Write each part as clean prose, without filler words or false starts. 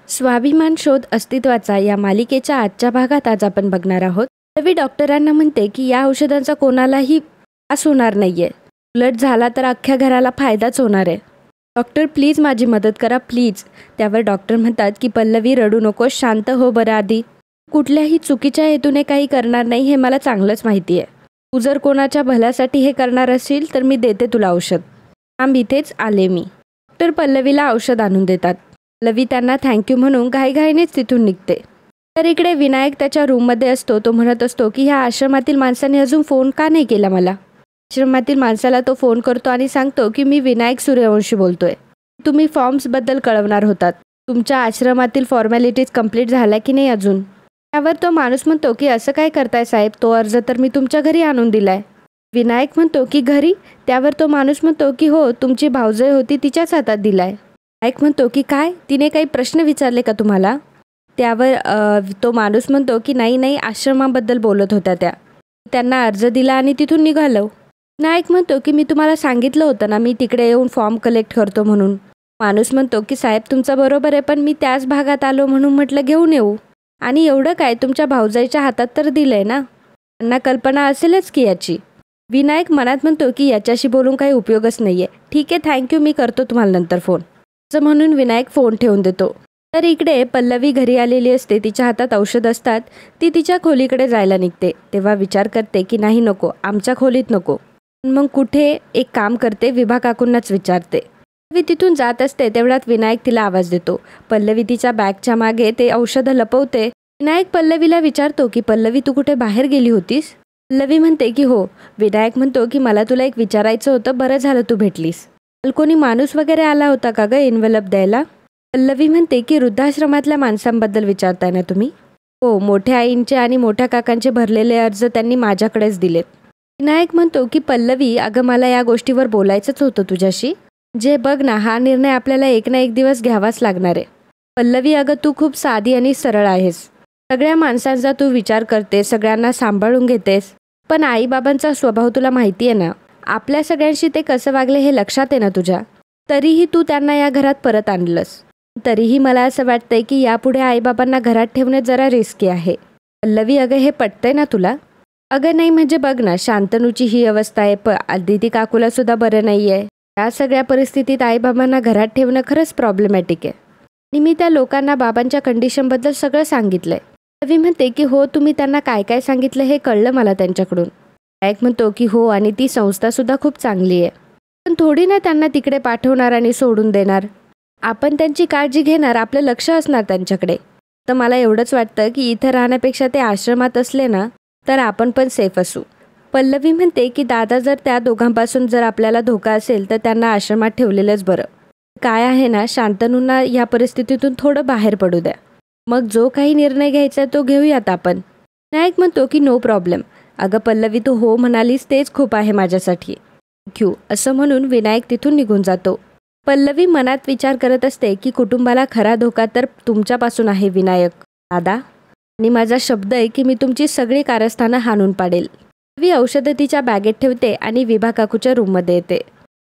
स्वाभिमान शोध अस्तित्वाचा या मालिकेच्या आजच्या भागात आज आपण बघणार आहोत. रवी डॉक्टरांना म्हणते की या औषधांचा कोणालाही त्रास होणार नाहीये, उलट झाला तर अख्ख्या घराला फायदाच होणार आहे. डॉक्टर प्लीज माझी मदत करा प्लीज. त्यावर डॉक्टर म्हणतात की पल्लवी रडू नकोस, शांत हो बरं आधी. कुठल्याही चुकीच्या हेतूने काही करणार नाही हे मला चांगलंच माहिती आहे. तू जर कोणाच्या भल्यासाठी हे करणार असेल तर मी देते तुला औषध. थांब इथेच आले मी. डॉक्टर पल्लवीला औषध आणून देतात. पल्लवी त्यांना थँक्यू म्हणून घाईघाईनेच तिथून निघते. तर इकडे विनायक त्याच्या रूममध्ये असतो. तो म्हणत असतो की ह्या आश्रमातील माणसाने अजून फोन का नाही केला मला. आश्रमातील माणसाला तो फोन करतो आणि सांगतो की मी विनायक सूर्यवंशी बोलतोय. तुम्ही फॉर्म्सबद्दल कळवणार होतात. तुमच्या आश्रमातील फॉर्मॅलिटीज कंप्लीट झाल्या की नाही अजून. त्यावर तो माणूस म्हणतो की असं काय करताय साहेब, तो अर्ज तर मी तुमच्या घरी आणून दिलाय. विनायक म्हणतो की घरी. त्यावर तो माणूस म्हणतो की हो, तुमची भावजय होती तिच्याच हातात दिलाय. विनायक म्हणतो की काय, तिने काही प्रश्न विचारले का तुम्हाला. त्यावर तो माणूस म्हणतो की नाही आश्रमाबद्दल बोलत होत्या त्या. त्यांना अर्ज दिला आणि तिथून निघालो. विनायक म्हणतो की मी तुम्हाला सांगितलं होतं ना मी तिकडे येऊन फॉर्म कलेक्ट करतो म्हणून. माणूस म्हणतो की साहेब तुमचं बरोबर आहे, पण मी त्याच भागात आलो म्हणून म्हटलं घेऊन येऊ. आणि एवढं काय, तुमच्या भाऊजाईच्या हातात तर दिलंय ना, त्यांना कल्पना असेलच की याची. विनायक मनात म्हणतो की याच्याशी बोलून काही उपयोगच नाहीये. ठीक आहे थँक्यू, मी करतो तुम्हाला नंतर फोन. असं म्हणून विनायक फोन ठेवून देतो. तर इकडे पल्लवी घरी आलेली असते. तिच्या हातात औषध असतात. ती तिच्या खोलीकडे जायला निघते. तेव्हा विचार करते की नाही नको, आमच्या खोलीत नको. मग कुठे एक काम करते, विभा काकूंनाच विचारते. पल्लवी तिथून जात असते तेवढ्यात विनायक तिला आवाज देतो. पल्लवी तिच्या बॅगच्या मागे ते औषधं लपवते. विनायक पल्लवीला विचारतो की पल्लवी तू कुठे बाहेर गेली होतीस. पल्लवी म्हणते की हो. विनायक म्हणतो की मला तुला एक विचारायचं होतं, बरं झालं तू भेटलीस. काल कोणी माणूस वगैरे आला होता का ग एन्व्हलप द्यायला. पल्लवी म्हणते की वृद्धाश्रमातल्या माणसांबद्दल विचारताय ना तुम्ही. हो, मोठ्या आईंचे आणि मोठ्या काकांचे भरलेले अर्ज त्यांनी माझ्याकडेच दिलेत. विनायक म्हणतो की पल्लवी अगं मला या गोष्टीवर बोलायचंच होतं तुझ्याशी. जे बघ ना, हा निर्णय आपल्याला एक ना एक दिवस घ्यावाच लागणार आहे. पल्लवी अगं तू खूप साधी आणि सरळ आहेस. सगळ्या माणसांचा तू विचार करते, सगळ्यांना सांभाळून घेतेस. पण आईबाबांचा स्वभाव तुला माहिती आहे ना, आपल्या सगळ्यांशी ते कसं वागले हे लक्षात आहे ना तुझ्या. तरीही तू त्यांना या घरात परत आणलंस. तरीही मला असं वाटतंय की यापुढे आईबाबांना घरात ठेवणे जरा रिस्की आहे. पल्लवी अगं हे पटतंय ना तुला. अगं नाही म्हणजे बघ ना, शांतनूची ही अवस्था आहे, आदिती काकूला सुद्धा बरं नाही आहे. या सगळ्या परिस्थितीत आईबाबांना घरात ठेवणं खरंच प्रॉब्लेमॅटिक आहे. आणि मी त्या लोकांना बाबांच्या कंडिशनबद्दल सगळं सांगितलंय. पल्लवी म्हणते की हो, तुम्ही त्यांना काय काय सांगितलं हे कळलं मला त्यांच्याकडून. विनायक म्हणतो की हो, आणि ती संस्थासुद्धा खूप चांगली आहे. पण थोडी ना त्यांना तिकडे पाठवणार आणि सोडून देणार. आपण त्यांची काळजी घेणार, आपलं लक्ष असणार त्यांच्याकडे. तर मला एवढंच वाटतं की इथं राहण्यापेक्षा ते आश्रमात असले ना तर आपण पण सेफ असू. पल्लवी म्हणते की दादा जर त्या दोघांपासून जर आपल्याला धोका असेल तर त्यांना आश्रमात ठेवलेलंच बरं. काय आहे ना, शांतनूंना या परिस्थितीतून थोडं बाहेर पडू द्या. मग जो काही निर्णय घ्यायचा तो घेऊयात आपण. विनायक म्हणतो की नो प्रॉब्लेम. अगं पल्लवी तू हो म्हणालीस तेच खूप आहे माझ्यासाठी. थँक्यू. असं म्हणून विनायक तिथून निघून जातो. पल्लवी मनात विचार करत असते की कुटुंबाला खरा धोका तर तुमच्यापासून आहे विनायक दादा, आणि माझा शब्द आहे की मी तुमची सगळी कारस्थानं हाणून पाडेल. पल्लवी औषधं तिच्या बॅगेत ठेवते आणि विभा काकूच्या रूममध्ये येते.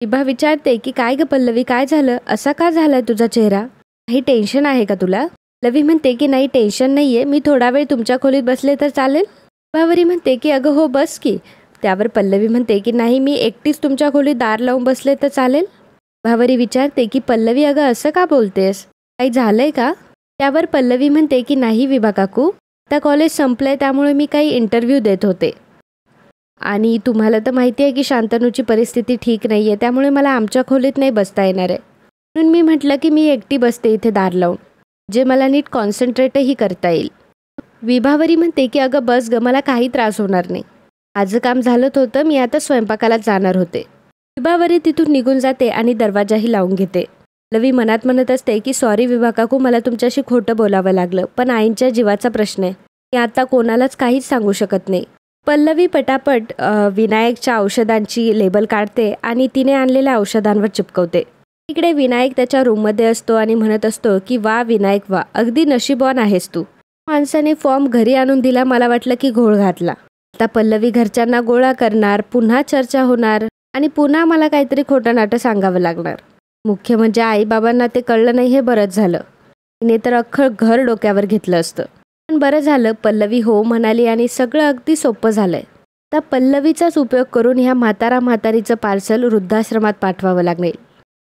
विभा विचारते की काय ग पल्लवी, काय झालं, असा का झालाय तुझा चेहरा, काही टेन्शन आहे का तुला. पल्लवी म्हणते की नाही टेन्शन नाहीये, मी थोडा वेळ तुमच्या खोलीत बसले तर चालेल. विभावरी म्हणते की अगं हो बस की. त्यावर पल्लवी म्हणते की नाही, मी एकटीच तुमच्या खोलीत दार लावून बसले तर चालेल. विभावरी विचारते की पल्लवी अगं असं का बोलतेस, काही झालंय का. त्यावर पल्लवी म्हणते की नाही विभा काकू, आता कॉलेज संपलंय त्यामुळे मी काही इंटरव्ह्यू देत होते. आणि तुम्हाला तर माहिती आहे की शांतनूची परिस्थिती ठीक नाही आहे, त्यामुळे मला आमच्या खोलीत नाही बसता येणार आहे. म्हणून मी म्हटलं की मी एकटी बसते इथे दार लावून, जे मला नीट कॉन्सन्ट्रेटही करता येईल. विभावरी म्हणते की अगं बस ग, मला काही त्रास होणार नाही. माझं काम झालंच होतं, मी आता स्वयंपाकाला जाणार होते. विभावरी तिथून निघून जाते आणि दरवाजाही लावून घेते. पल्लवी मनात म्हणत असते की सॉरी विभा काकू, मला तुमच्याशी खोटं बोलावं लागलं, पण आईंच्या जीवाचा प्रश्न आहे, मी आता कोणालाच काहीच सांगू शकत नाही. पल्लवी पटापट विनायकच्या औषधांची लेबल काढते आणि तिने आणलेल्या औषधांवर चिपकवते. इकडे विनायक त्याच्या रूममध्ये असतो आणि म्हणत असतो की वा विनायक वा, अगदी नशीबवान आहेस तू. माणसाने फॉर्म घरी आणून दिला, मला वाटलं की घोळ घातला. आता पल्लवी घरच्यांना गोळा करणार, पुन्हा चर्चा होणार आणि पुन्हा मला काहीतरी खोटं नाटं सांगावं लागणार. मुख्य म्हणजे आईबाबांना ते कळलं नाही हे बरंच झालं. तिने तर अख्खं घर डोक्यावर घेतलं असतं. पण बरं झालं पल्लवी हो म्हणाली आणि सगळं अगदी सोपं झालंय. आता पल्लवीचाच उपयोग करून ह्या म्हातारीचं पार्सल वृद्धाश्रमात पाठवावं लागेल.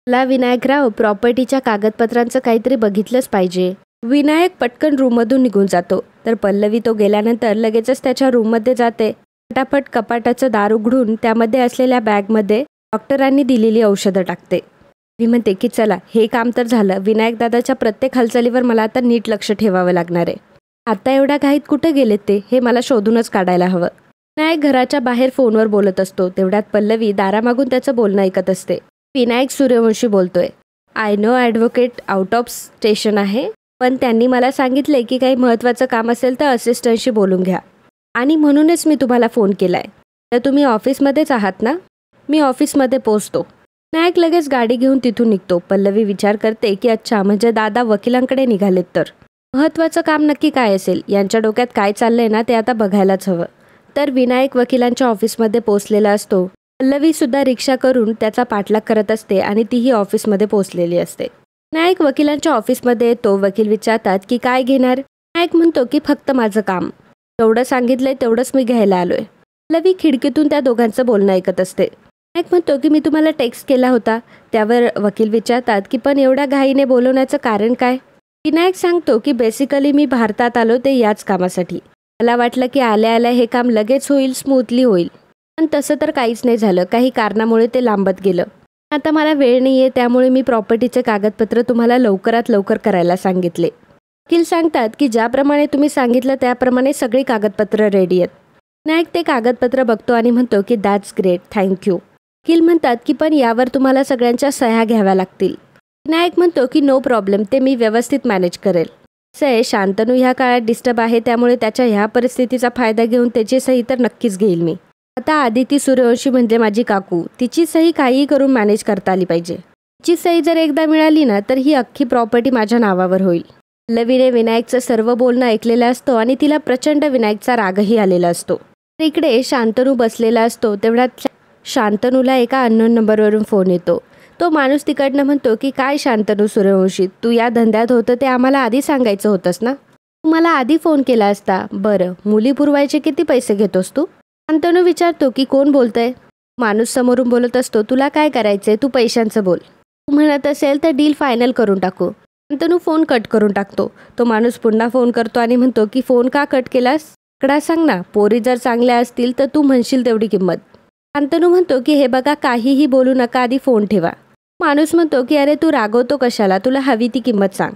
मला विनायकराव प्रॉपर्टीच्या कागदपत्रांचं काहीतरी बघितलंच पाहिजे. विनायक पटकन रूममधून निघून जातो, तर पल्लवी तो गेल्यानंतर लगेचच त्याच्या रूममध्ये जाते. फटाफट कपाटाचं दार उघडून त्यामध्ये असलेल्या बॅगमध्ये डॉक्टरांनी दिलेली औषधं टाकते. मी म्हणते की चला हे काम तर झालं. विनायक दादाच्या प्रत्येक हालचालीवर मला आता नीट लक्ष ठेवावं लागणार आहे. आता एवढ्या घाईत कुठे गेलेत ते हे मला शोधूनच काढायला हवं. विनायक घराच्या बाहेर फोनवर बोलत असतो. तेवढ्यात पल्लवी दारामागून त्याचं बोलणं ऐकत असते. विनायक सूर्यवंशी बोलतोय. I know advocate out of station आहे, पण त्यांनी मला सांगितले की काही महत्त्वाचं काम असेल तर असिस्टंटशी बोलून घ्या आणि म्हणूनच मी तुम्हाला फोन केलाय. तर तुम्ही ऑफिसमध्येच आहात ना? मी ऑफिसमध्ये पोहोचतो. विनायक लगेच गाडी घेऊन तिथून निघतो. पल्लवी विचार करते की अच्छा म्हणजे दादा वकिलांकडे निघालेत तर महत्त्वाचं काम नक्की काय असेल. यांच्या डोक्यात काय चाललंय ना ते आता बघायलाच हवं. तर विनायक वकिलांच्या ऑफिसमध्ये पोहोचलेला असतो. पल्लवी सुद्धा रिक्षा करून त्याचा पाठलाग करत असते आणि तीही ऑफिसमध्ये पोहोचलेली असते. विनायक वकिलांच्या ऑफिसमध्ये येतो. वकील विचारतात की काय घेणार. विनायक म्हणतो की फक्त माझं काम, तेवढं सांगितलंय तेवढंच मी घ्यायला आलोय. पल्लवी खिडकीतून त्या दोघांचं बोलणं ऐकत असते. विनायक म्हणतो की मी तुम्हाला टेक्स्ट केला होता. त्यावर वकील विचारतात की पण एवढ्या घाईने बोलवण्याचं कारण काय. विनायक सांगतो की बेसिकली मी भारतात आलो ते याच कामासाठी. मला वाटलं की आल्या आल्या हे काम लगेच होईल, स्मूथली होईल, पण तसं तर काहीच नाही झालं. काही कारणामुळे ते लांबत गेलं. आता मला वेळ नाही आहे, त्यामुळे मी प्रॉपर्टीचे कागदपत्र तुम्हाला लवकरात लवकर करायला सांगितले. वकील सांगतात की ज्याप्रमाणे तुम्ही सांगितलं त्याप्रमाणे सगळी कागदपत्र रेडी आहेत. विनायक ते कागदपत्र बघतो आणि म्हणतो की दॅट्स ग्रेट, थँक्यू. वकील म्हणतात की पण यावर तुम्हाला सगळ्यांच्या सह्या घ्याव्या लागतील. विनायक म्हणतो की नो प्रॉब्लेम, ते मी व्यवस्थित मॅनेज करेल. सय शांतनू ह्या काळात डिस्टर्ब आहे, त्यामुळे त्याच्या ह्या परिस्थितीचा फायदा घेऊन त्याची सही तर नक्कीच घेईल मी. आता आदिती सूर्यवंशी म्हणजे माझी काकू, तिची सही काहीही करून मॅनेज करता आली पाहिजे. तिची सही जर एकदा मिळाली ना तर ही अख्खी प्रॉपर्टी माझ्या नावावर होईल. पल्लवीने विनायकचं सर्व बोलणं ऐकलेलं असतं आणि तिला प्रचंड विनायकचा रागही आलेला असतो. इकडे शांतनू बसलेला असतो. तेवढ्यात शांतनूला एका अननोन नंबरवरून फोन येतो. तो माणूस तिकडनं म्हणतो की काय शांतनू सूर्यवंशी, तू या धंद्यात होतं ते आम्हाला आधी सांगायचं होतंस ना, तू मला आधी फोन केला असता. बरं, मुली पुरवायचे किती पैसे घेतोस तू. शांतनू विचारतो की कोण बोलतंय. माणूस समोरून बोलत असतो, तुला काय करायचंय, तू पैशांचं बोल. तू म्हणत असेल तर डील फायनल करून टाकू. शांतनू फोन कट करून टाकतो. तो माणूस पुन्हा फोन करतो आणि म्हणतो की फोन का कट केलास, आकडा सांग ना. पोरी जर चांगल्या असतील तर तू म्हणशील तेवढी किंमत. शांतनू म्हणतो की हे बघा काहीही बोलू नका, आधी फोन ठेवा. माणूस म्हणतो की अरे तू रागवतो कशाला, तुला हवी ती किंमत सांग.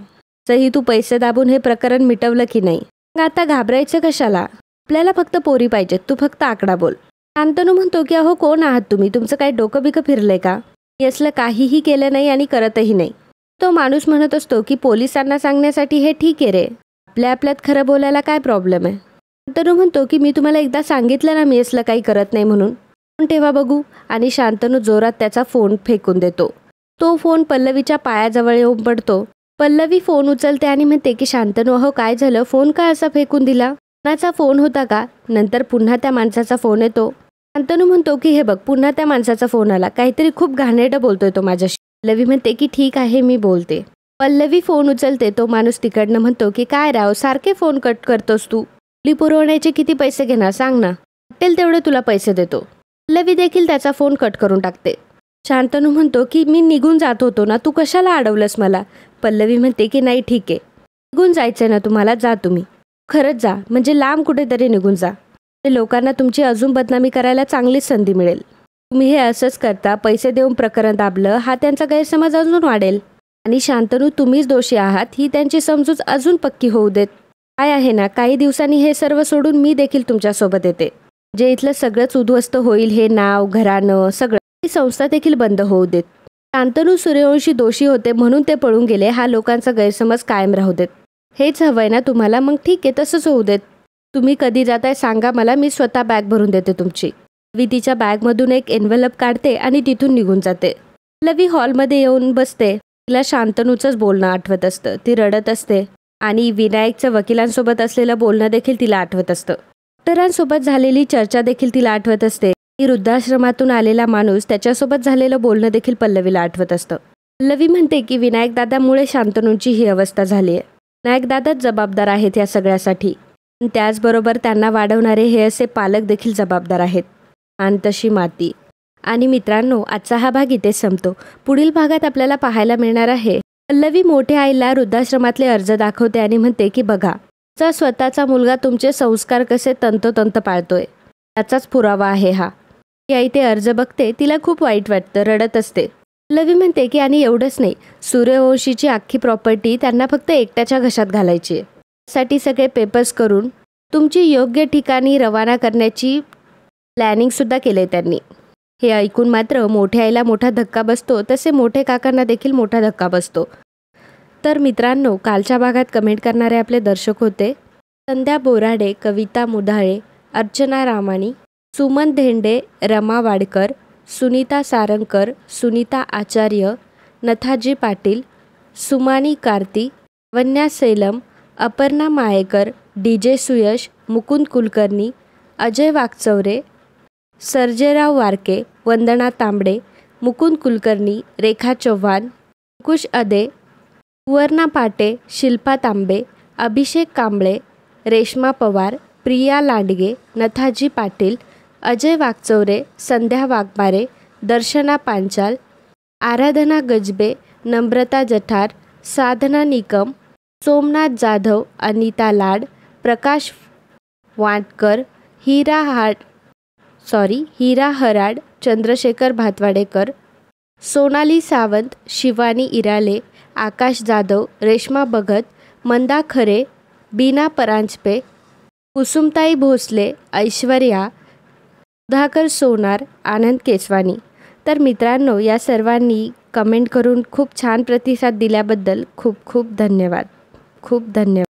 सही तू पैसे दाबून हे प्रकरण मिटवलं की नाही, आता घाबरायचं कशाला, आपल्याला फक्त पोरी पाहिजेत, तू फक्त आकडा बोल. शांतनू म्हणतो की अहो कोण आहात तुम्ही, तुमचं काही डोकं बिकं फिरलंय का, मी असलं काहीही केलं नाही आणि करतही नाही. तो माणूस म्हणत असतो की पोलिसांना सांगण्यासाठी हे ठीक आहे रे, आपल्या आपल्यात खरं बोलायला काय प्रॉब्लेम आहे. शांतनू म्हणतो की मी तुम्हाला एकदा सांगितलं ना मी असलं काही करत नाही म्हणून, फोन ठेवा बघू. आणि शांतनू जोरात त्याचा फोन फेकून देतो. तो फोन पल्लवीच्या पायाजवळ येऊन पडतो. पल्लवी फोन उचलते आणि म्हणते की शांतनू अहो काय झालं, फोन का असा फेकून दिला, कोणाचा फोन होता का. नंतर पुन्हा त्या माणसाचा फोन येतो. शांतनू म्हणतो की हे बघ पुन्हा त्या माणसाचा फोन आला, काहीतरी खूप घाणेरडं बोलतोय तो माझ्याशी. पल्लवी म्हणते की ठीक आहे मी बोलते. पल्लवी फोन उचलते. तो माणूस तिकडनं म्हणतो की काय राव सारखे फोन कट करतोस तू, मुली पुरवण्याचे किती पैसे घेणार सांग ना, वाटेल तेवढे तुला पैसे देतो. पल्लवी देखील त्याचा फोन कट करून टाकते. शांतनू म्हणतो की मी निघून जात होतो ना, तू कशाला अडवलंस मला. पल्लवी म्हणते की नाही ठीक आहे, निघून जायचंय ना तुम्हाला, जा तुम्ही, खरंच जा, म्हणजे लांब कुठेतरी निघून जा. ते लोकांना तुमची अजून बदनामी करायला चांगलीच संधी मिळेल. तुम्ही हे असंच करता, पैसे देऊन प्रकरण दाबलं, हा त्यांचा गैरसमज अजून वाढेल. आणि शांतनू तुम्हीच दोषी आहात ही त्यांची समजूत अजून पक्की होऊ देत. काय आहे ना, काही दिवसांनी हे सर्व सोडून मी देखील तुमच्यासोबत येते. जे इथलं सगळंच उद्ध्वस्त होईल, हे नाव घराणं सगळं, ही संस्था देखील बंद होऊ देत. शांतनू सूर्यवंशी दोषी होते म्हणून ते पळून गेले, हा लोकांचा गैरसमज कायम राहू देत. हेच हवंय ना तुम्हाला, मग ठीक आहे तसंच होऊ देत. तुम्ही कधी जाताय सांगा मला, मी स्वतः बॅग भरून देते तुमची. लवी तिच्या बॅगमधून एक एन्व्हलप काढते आणि तिथून निघून जाते. लवी हॉलमध्ये येऊन बसते. तिला शांतनूचंच बोलणं आठवत असतं. ती रडत असते आणि विनायकचं वकिलांसोबत असलेलं बोलणं देखील तिला आठवत असतं. डॉक्टरांसोबत झालेली चर्चा देखील तिला आठवत असते. ती वृद्धाश्रमातून आलेला माणूस त्याच्यासोबत झालेलं बोलणं देखील पल्लवीला आठवत असतं. पल्लवी म्हणते की विनायकदादामुळे शांतनूची ही अवस्था झाली आहे. विनायकदादाच जबाबदार आहेत या सगळ्यासाठी. त्याचबरोबर त्यांना वाढवणारे हे असे पालक देखील जबाबदार आहेत. आणि तशी माती. आणि मित्रांनो, आजचा हा भाग इथेच संपतो. पुढील भागात आपल्याला पाहायला मिळणार आहे पल्लवी मोठ्या आईला वृद्धाश्रमातले अर्ज दाखवते आणि म्हणते की बघा, तुमचा स्वतःचा मुलगा तुमचे संस्कार कसे तंतोतंत पाळतोय त्याचाच पुरावा आहे हा. ती आई ते अर्ज बघते, तिला खूप वाईट वाटतं, रडत असते. पल्लवी म्हणते की आणि एवढंच नाही, सूर्यवंशीची अख्खी प्रॉपर्टी त्यांना फक्त एकट्याच्या घशात घालायची आहे. त्यासाठी सगळे पेपर्स करून तुमची योग्य ठिकाणी रवाना करण्याची प्लॅनिंगसुद्धा केले त्यांनी. हे ऐकून मात्र मोठ्या आईला मोठा धक्का बसतो, तसे मोठे काकांना देखील मोठा धक्का बसतो. तर मित्रांनो, कालच्या भागात कमेंट करणारे आपले दर्शक होते संध्या बोराडे, कविता मुधाळे, अर्चना रामाणी, सुमन धेंडे, रमा वाडकर, सुनीता सारंगकर, सुनीता आचार्य, नथाजी पाटील, सुमानी कार्ती, वन्या सेलम, अपर्णा मायेकर, DJ सुयश, मुकुंद कुलकर्णी, अजय वाकचौरे, सर्जेराव वारके, वंदना तांबडे, मुकुंद कुलकर्णी, रेखा चव्हाण, अंकुश अदे, सुवर्णा पाटे, शिल्पा तांबे, अभिषेक कांबळे, रेश्मा पवार, प्रिया लांडगे, नथाजी पाटील, अजय वाकचौरे, संध्या वाघमारे, दर्शना पांचाल, आराधना गजबे, नम्रता जठार, साधना निकम, सोमनाथ जाधव, अनिता लाड, प्रकाश वाटकर, हिरा हराड, चंद्रशेखर भातवाडेकर, सोनाली सावंत, शिवानी इराले, आकाश जाधव, रेश्मा भगत, मंदा खरे, बीना परांजपे, कुसुमताई भोसले, ऐश्वर्या, सुधाकर सोनार, आनंद केसवानी. तर मित्रांनो, या सर्वांनी कमेंट करून खूप छान प्रतिसाद दिल्याबद्दल खूप खूप धन्यवाद.